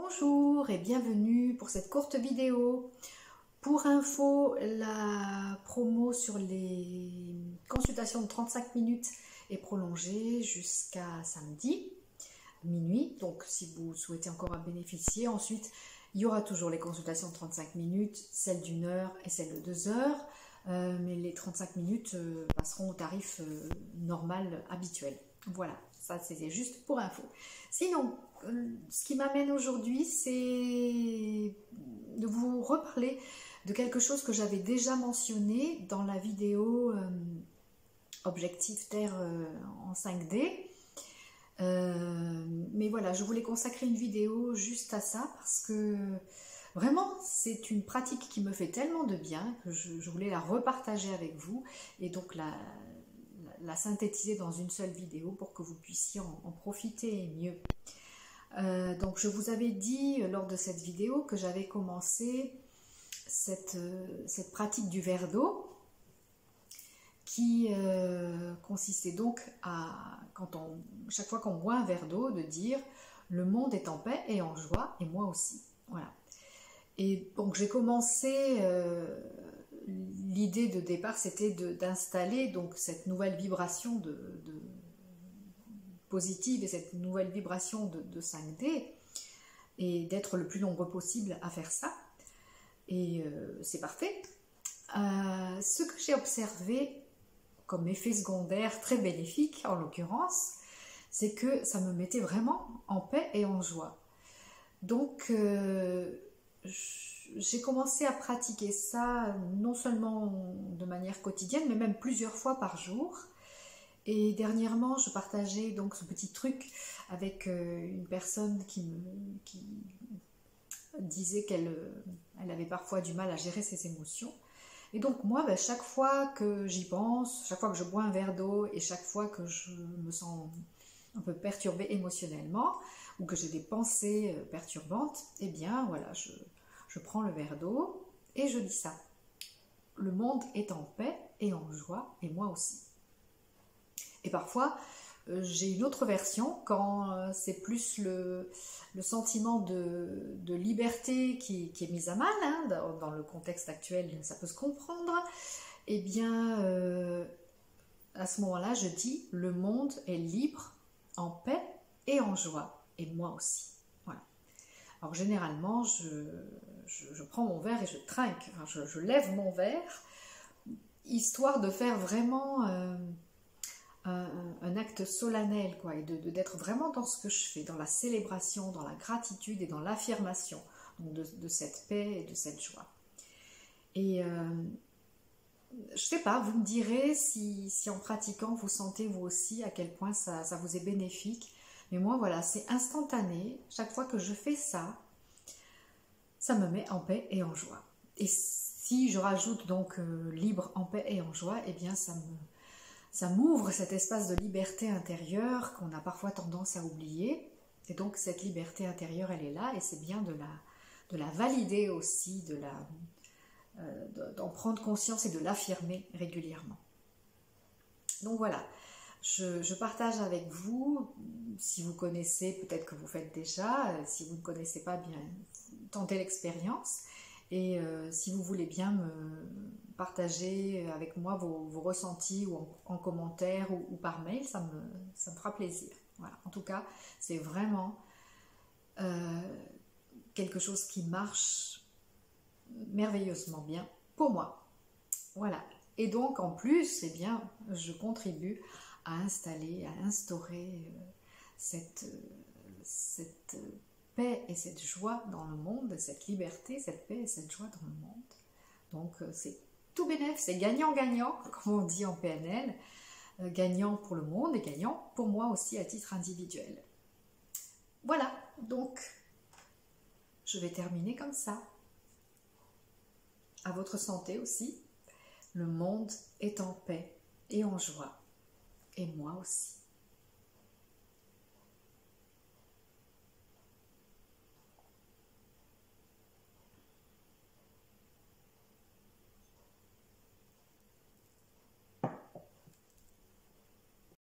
Bonjour et bienvenue pour cette courte vidéo. Pour info, la promo sur les consultations de 35 minutes est prolongée jusqu'à samedi minuit. Donc si vous souhaitez encore en bénéficier, ensuite il y aura toujours les consultations de 35 minutes, celle d'1 heure et celle de 2 heures. Mais les 35 minutes passeront au tarif normal habituel. Voilà, ça c'était juste pour info. Sinon, ce qui m'amène aujourd'hui, c'est de vous reparler de quelque chose que j'avais déjà mentionné dans la vidéo Objectif Terre en 5D. Mais voilà, je voulais consacrer une vidéo juste à ça parce que vraiment, c'est une pratique qui me fait tellement de bien que je voulais la repartager avec vous et donc la synthétiser dans une seule vidéo pour que vous puissiez en profiter mieux. Donc je vous avais dit lors de cette vidéo que j'avais commencé cette pratique du verre d'eau qui consistait donc à, chaque fois qu'on boit un verre d'eau, de dire « le monde est en paix et en joie et moi aussi ». Voilà. Et donc j'ai commencé, l'idée de départ c'était d'installer donc cette nouvelle vibration positive et cette nouvelle vibration de 5D et d'être le plus nombreux possible à faire ça. Et c'est parfait. Ce que j'ai observé comme effet secondaire très bénéfique en l'occurrence, c'est que ça me mettait vraiment en paix et en joie. Donc j'ai commencé à pratiquer ça non seulement de manière quotidienne, mais même plusieurs fois par jour. Et dernièrement, je partageais donc ce petit truc avec une personne qui disait qu'elle avait parfois du mal à gérer ses émotions. Et donc moi, chaque fois que j'y pense, chaque fois que je bois un verre d'eau et chaque fois que je me sens un peu perturbée émotionnellement ou que j'ai des pensées perturbantes, eh bien voilà, je prends le verre d'eau et je dis ça. Le monde est en paix et en joie et moi aussi. Et parfois, j'ai une autre version quand c'est plus le sentiment de liberté qui est mis à mal, hein, dans le contexte actuel, ça peut se comprendre. Eh bien, à ce moment-là, je dis « le monde est libre, en paix et en joie, et moi aussi ». Voilà. Alors généralement, je prends mon verre et je trinque, enfin, je lève mon verre, histoire de faire vraiment un acte solennel, quoi, et d'être vraiment dans ce que je fais, dans la célébration, dans la gratitude et dans l'affirmation de cette paix et de cette joie. Et je sais pas, vous me direz si en pratiquant vous sentez vous aussi à quel point ça vous est bénéfique. Mais moi voilà, c'est instantané, chaque fois que je fais ça, ça me met en paix et en joie. Et si je rajoute donc libre, en paix et en joie, eh bien ça m'ouvre cet espace de liberté intérieure qu'on a parfois tendance à oublier. Et donc cette liberté intérieure, elle est là et c'est bien de la valider aussi, d'en prendre conscience et de l'affirmer régulièrement. Donc voilà, je partage avec vous, si vous connaissez, peut-être que vous faites déjà, si vous ne connaissez pas, bien tentez l'expérience. Et si vous voulez bien me partager avec moi vos ressentis ou en commentaire ou par mail, ça me fera plaisir. Voilà. En tout cas, c'est vraiment quelque chose qui marche merveilleusement bien pour moi. Voilà. Et donc, en plus, eh bien, je contribue à instaurer cette paix et cette joie dans le monde, cette liberté, cette paix et cette joie dans le monde. Donc c'est tout bénef, c'est gagnant-gagnant, comme on dit en PNL, gagnant pour le monde et gagnant pour moi aussi à titre individuel. Voilà, donc je vais terminer comme ça. À votre santé aussi, le monde est en paix et en joie, et moi aussi.